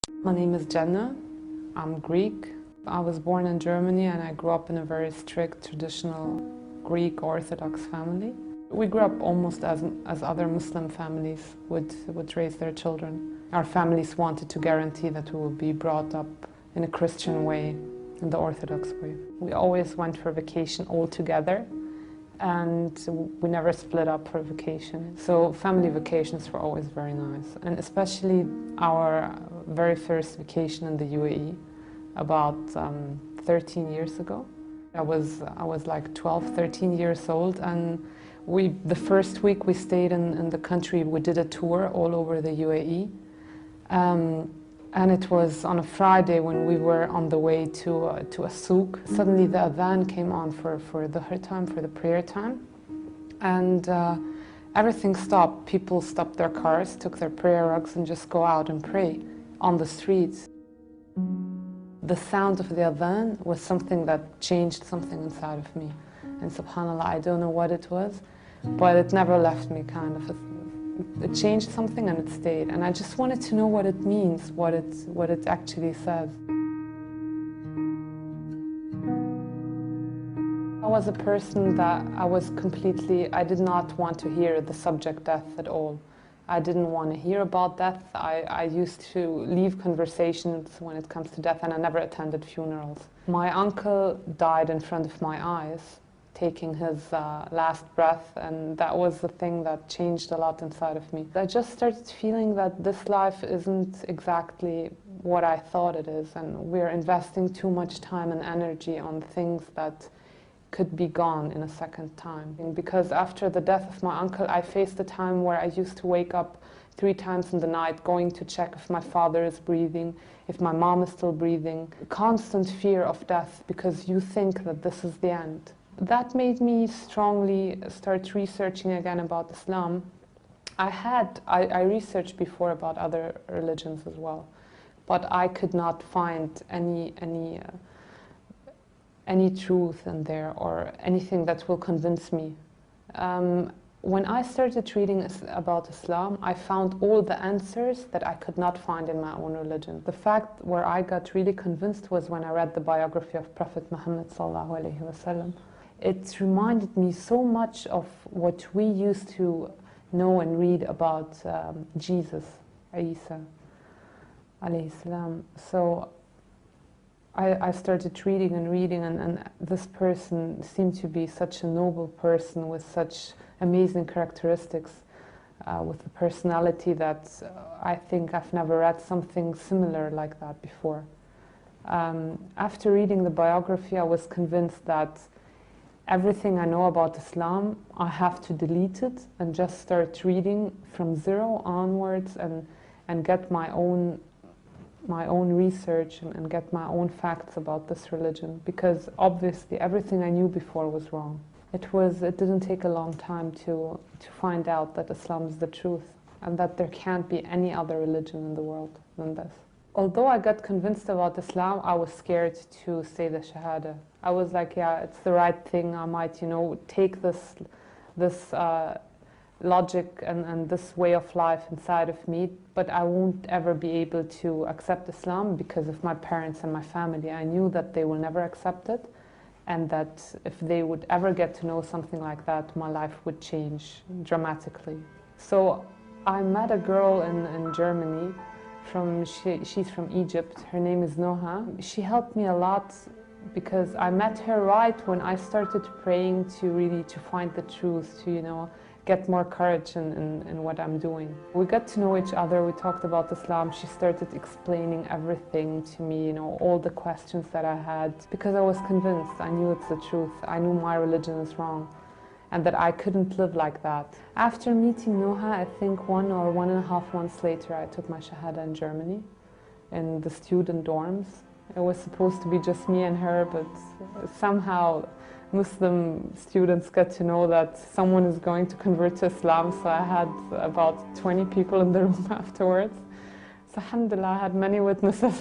My name is Jenna. I'm Greek. I was born in Germany and I grew up in a very strict, traditional Greek Orthodox family. We grew up almost as other Muslim families would raise their children. Our families wanted to guarantee that we would be brought up in a Christian way, in the Orthodox way. We always went for vacation all together, and we never split up for vacation. So family vacations were always very nice, and especially our very first vacation in the UAE about 13 years ago. I was like 12, 13 years old, and the first week we stayed in the country, we did a tour all over the UAE. And it was on a Friday when we were on the way to a souk. Suddenly the adhan came on for the time, for the prayer time. And everything stopped. People stopped their cars, took their prayer rugs and just go out and pray on the streets. The sound of the adhan was something that changed something inside of me. And subhanAllah, I don't know what it was, but it never left me, kind of. It changed something and it stayed. And I just wanted to know what it means, what it actually says. I was a person that I did not want to hear the subject death at all. I didn't want to hear about death. I used to leave conversations when it comes to death, and I never attended funerals. My uncle died in front of my eyes, taking his last breath, and that was the thing that changed a lot inside of me. I just started feeling that this life isn't exactly what I thought it is, and we're investing too much time and energy on things that could be gone in a second time. And because after the death of my uncle, I faced a time where I used to wake up 3 times in the night going to check if my father is breathing, if my mom is still breathing. Constant fear of death because you think that this is the end. That made me strongly start researching again about Islam. I researched before about other religions as well, but I could not find any truth in there or anything that will convince me. When I started reading about Islam, I found all the answers that I could not find in my own religion. The fact where I got really convinced was when I read the biography of Prophet Muhammad sallallahu alaihi wasallam. It reminded me so much of what we used to know and read about Jesus, Isa alayhi salam. So I started reading and this person seemed to be such a noble person with such amazing characteristics, with a personality that I think I've never read something similar like that before. After reading the biography, I was convinced that everything I know about Islam, I have to delete it and just start reading from zero onwards and get my own research and get my own facts about this religion, because obviously everything I knew before was wrong. It didn't take a long time to find out that Islam is the truth and that there can't be any other religion in the world than this. Although I got convinced about Islam, I was scared to say the Shahada. I was like, yeah, it's the right thing. I might, take this logic and this way of life inside of me, but I won't ever be able to accept Islam because of my parents and my family. I knew that they will never accept it, and that if they would ever get to know something like that, my life would change dramatically. So I met a girl in Germany. She's from Egypt. Her name is Noha. She helped me a lot because I met her right when I started praying to find the truth, to get more courage in what I'm doing. We got to know each other. We talked about Islam. She started explaining everything to me, all the questions that I had, because I was convinced. I knew it's the truth. I knew my religion is wrong, and that I couldn't live like that. After meeting Noha, I think 1 or 1.5 months later, I took my Shahada in Germany, in the student dorms. It was supposed to be just me and her, but somehow Muslim students get to know that someone is going to convert to Islam, so I had about 20 people in the room afterwards. So alhamdulillah, I had many witnesses.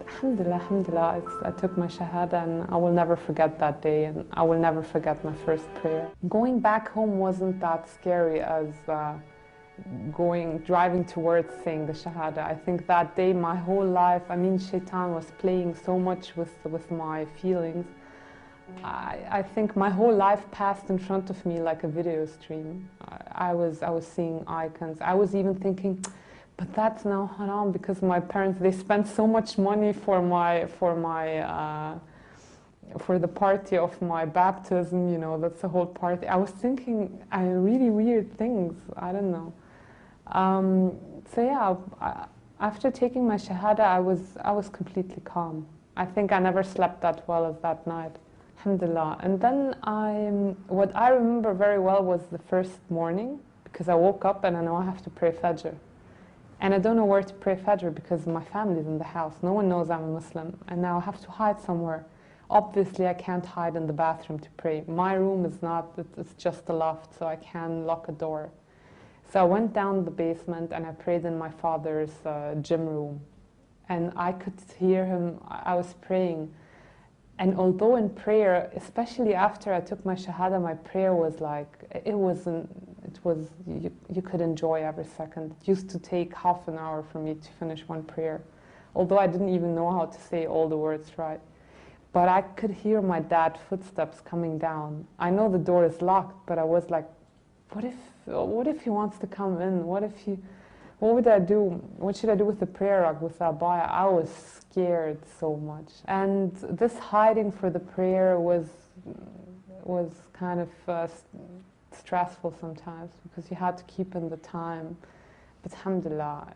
Alhamdulillah, I took my Shahada, and I will never forget that day, and I will never forget my first prayer. Going back home wasn't that scary as driving towards saying the Shahada. I think that day, my whole life, I mean, Shaitan was playing so much with my feelings. I think my whole life passed in front of me like a video stream. I was seeing icons. I was even thinking, but that's now haram because my parents, they spent so much money for the party of my baptism, you know, that's the whole party. I was thinking really weird things, I don't know. So yeah, after taking my Shahada, I was completely calm. I think I never slept that well as that night. Alhamdulillah. And then what I remember very well was the first morning, because I woke up and I know I have to pray Fajr. And I don't know where to pray Fajr because my family's in the house. No one knows I'm a Muslim. And now I have to hide somewhere. Obviously, I can't hide in the bathroom to pray. My room is not, it's just a loft, so I can lock a door. So I went down the basement and I prayed in my father's gym room. And I could hear him, I was praying. And although in prayer, especially after I took my Shahada, my prayer was like, you could enjoy every second. It used to take half an hour for me to finish one prayer. Although I didn't even know how to say all the words right. But I could hear my dad's footsteps coming down. I know the door is locked, but I was like, what if he wants to come in? What would I do? What should I do with the prayer rug, with the abaya? I was scared so much. And this hiding for the prayer was kind of stressful sometimes because you had to keep in the time. But alhamdulillah,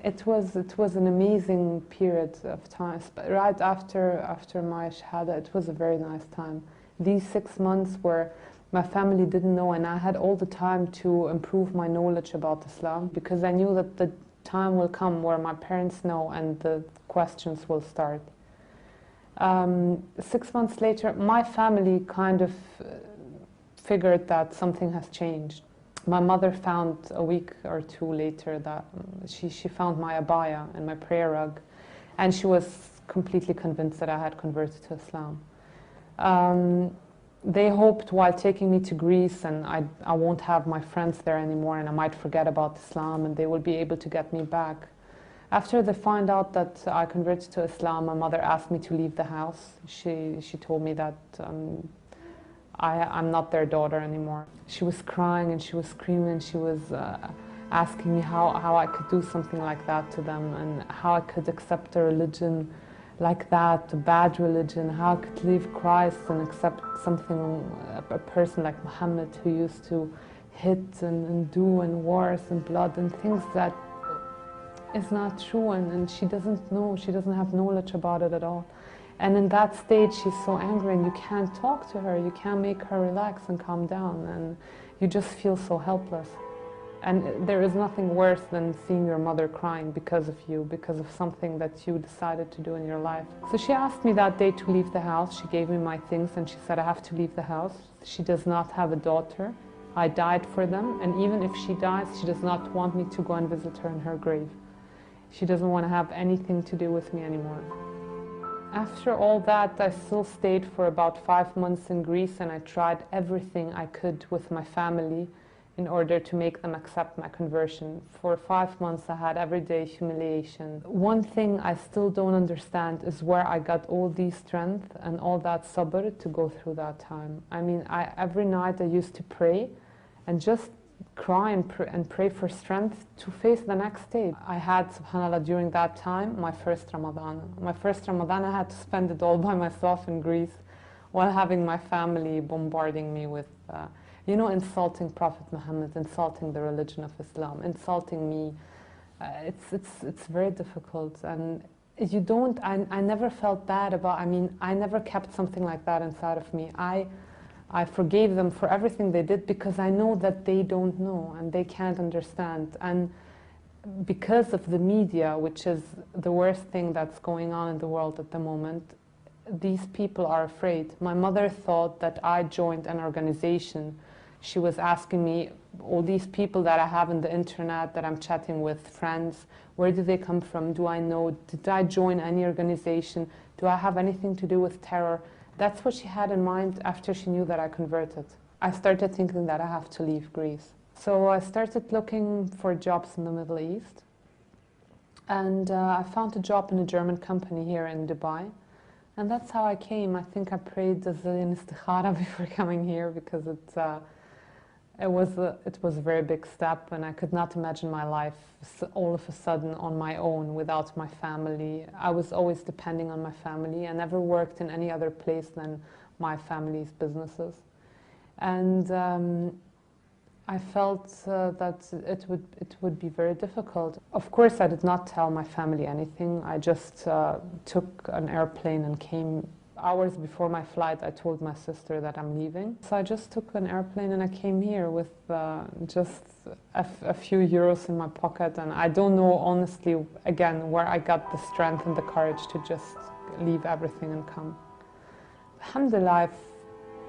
it was an amazing period of time. Right after my Shahada, it was a very nice time. These 6 months where my family didn't know, and I had all the time to improve my knowledge about Islam because I knew that the time will come where my parents know and the questions will start. 6 months later, my family kind of figured that something has changed. My mother found a week or two later that she found my abaya and my prayer rug, and she was completely convinced that I had converted to Islam. They hoped while taking me to Greece and I won't have my friends there anymore and I might forget about Islam and they will be able to get me back. After they find out that I converted to Islam, my mother asked me to leave the house. She told me that I'm not their daughter anymore. She was crying and she was screaming and she was asking me how I could do something like that to them and how I could accept a religion like that, a bad religion, how I could leave Christ and accept a person like Muhammad who used to hit and do and wars and blood and things that is not true, and she doesn't know, she doesn't have knowledge about it at all. And in that stage she's so angry and you can't talk to her, you can't make her relax and calm down, and you just feel so helpless. And there is nothing worse than seeing your mother crying because of you, because of something that you decided to do in your life. So she asked me that day to leave the house. She gave me my things and she said I have to leave the house. She does not have a daughter. I died for them, and even if she dies, she does not want me to go and visit her in her grave. She doesn't want to have anything to do with me anymore. After all that, I still stayed for about 5 months in Greece, and I tried everything I could with my family in order to make them accept my conversion. For 5 months I had everyday humiliation. One thing I still don't understand is where I got all the strength and all that sabr to go through that time. I mean, every night I used to pray and just cry and pray for strength to face the next day. I had, subhanAllah, during that time, my first Ramadan. My first Ramadan I had to spend it all by myself in Greece while having my family bombarding me with insulting Prophet Muhammad, insulting the religion of Islam, insulting me. It's very difficult, and I never felt bad about, I never kept something like that inside of me. I forgave them for everything they did because I know that they don't know and they can't understand. And because of the media, which is the worst thing that's going on in the world at the moment, these people are afraid. My mother thought that I joined an organization. She was asking me, all these people that I have on the internet, that I'm chatting with, friends, where do they come from? Do I know? Did I join any organization? Do I have anything to do with terror? That's what she had in mind after she knew that I converted. I started thinking that I have to leave Greece. So I started looking for jobs in the Middle East, and I found a job in a German company here in Dubai. And that's how I came. I think I prayed a zillion istikhara before coming here, because it was a very big step, and I could not imagine my life all of a sudden on my own without my family. I was always depending on my family. I never worked in any other place than my family's businesses. And I felt that it would be very difficult. Of course, I did not tell my family anything. I just took an airplane and came. Hours before my flight, I told my sister that I'm leaving. So I just took an airplane and I came here with just a few euros in my pocket. And I don't know, honestly, again, where I got the strength and the courage to just leave everything and come. Alhamdulillah,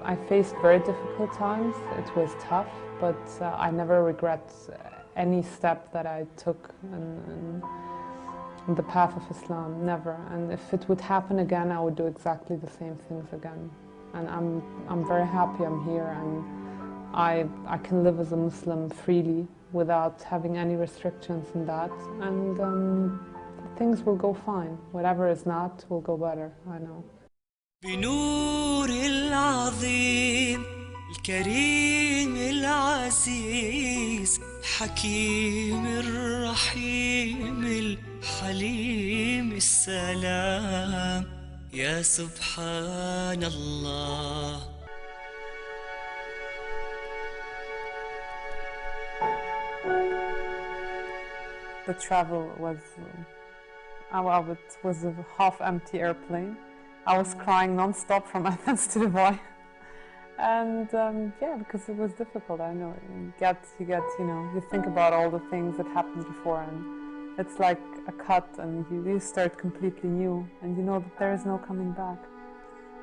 I faced very difficult times. It was tough, but I never regret any step that I took in the path of Islam, never. And if it would happen again, I would do exactly the same things again. And I'm very happy I'm here, and I can live as a Muslim freely without having any restrictions in that. And things will go fine. Whatever is not will go better, I know. بنور العظيم الكريم العزيز حكيم الرحيم الحليم السلام يا سبحان الله. The travel was it was a half-empty airplane. I was crying non-stop from Athens to Dubai. And yeah, because it was difficult, I know. You think about all the things that happened before, and it's like a cut, and you start completely new, and you know that there is no coming back.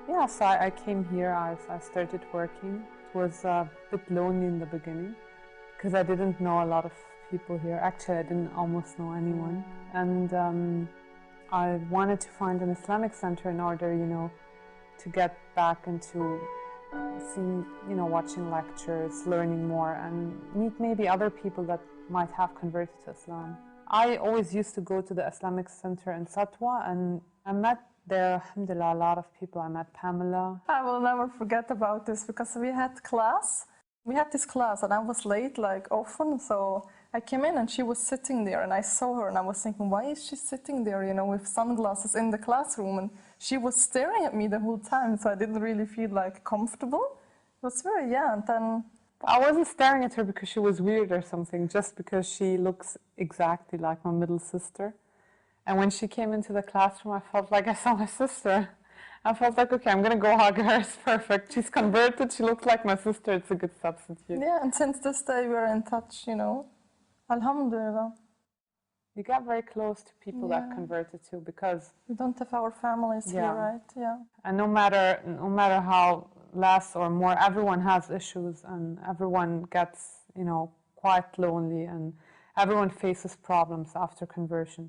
Yeah, so I came here, I started working. It was a bit lonely in the beginning, because I didn't know a lot of people here. Actually, I didn't almost know anyone. And I wanted to find an Islamic center in order, to get back into seeing, watching lectures, learning more, and meet maybe other people that might have converted to Islam. I always used to go to the Islamic center in Satwa, and I met there, alhamdulillah, a lot of people. I met Pamela. I will never forget about this, because we had class. We had this class, and I was late, like often, so I came in and she was sitting there, and I saw her, and I was thinking, why is she sitting there, with sunglasses in the classroom? And she was staring at me the whole time, so I didn't really feel like comfortable. It was very, and then... I wasn't staring at her because she was weird or something, just because she looks exactly like my middle sister. And when she came into the classroom, I felt like I saw my sister. I felt like, okay, I'm going to go hug her, it's perfect. She's converted, she looks like my sister, it's a good substitute. Yeah, and since this day we're in touch, Alhamdulillah. You get very close to people that converted too, because... We don't have our families here, right? Yeah. And no matter how less or more, everyone has issues, and everyone gets, quite lonely, and everyone faces problems after conversion.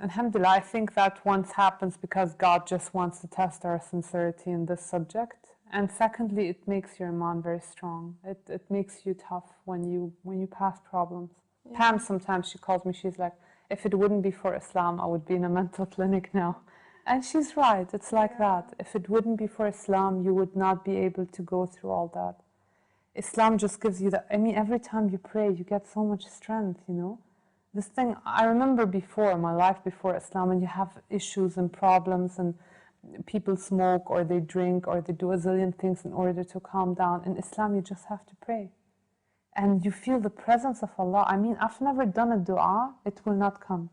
Alhamdulillah, I think that once happens because God just wants to test our sincerity in this subject. And secondly, it makes your iman very strong. It makes you tough when you pass problems. Yeah. Pam, sometimes she calls me, she's like, if it wouldn't be for Islam, I would be in a mental clinic now. And she's right, it's like that. If it wouldn't be for Islam, you would not be able to go through all that. Islam just gives you every time you pray, you get so much strength, This thing, I remember before, my life before Islam, and you have issues and problems, and people smoke or they drink or they do a zillion things in order to calm down. In Islam, you just have to pray. And you feel the presence of Allah. I mean, I've never done a dua, it will not come.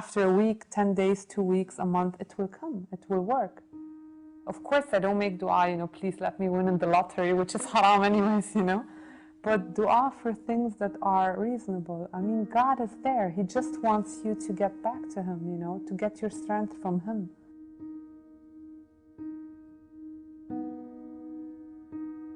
After a week, 10 days, 2 weeks, a month, it will come, it will work. Of course, I don't make dua, please let me win in the lottery, which is haram anyways, But dua for things that are reasonable. I mean, God is there. He just wants you to get back to Him, to get your strength from Him.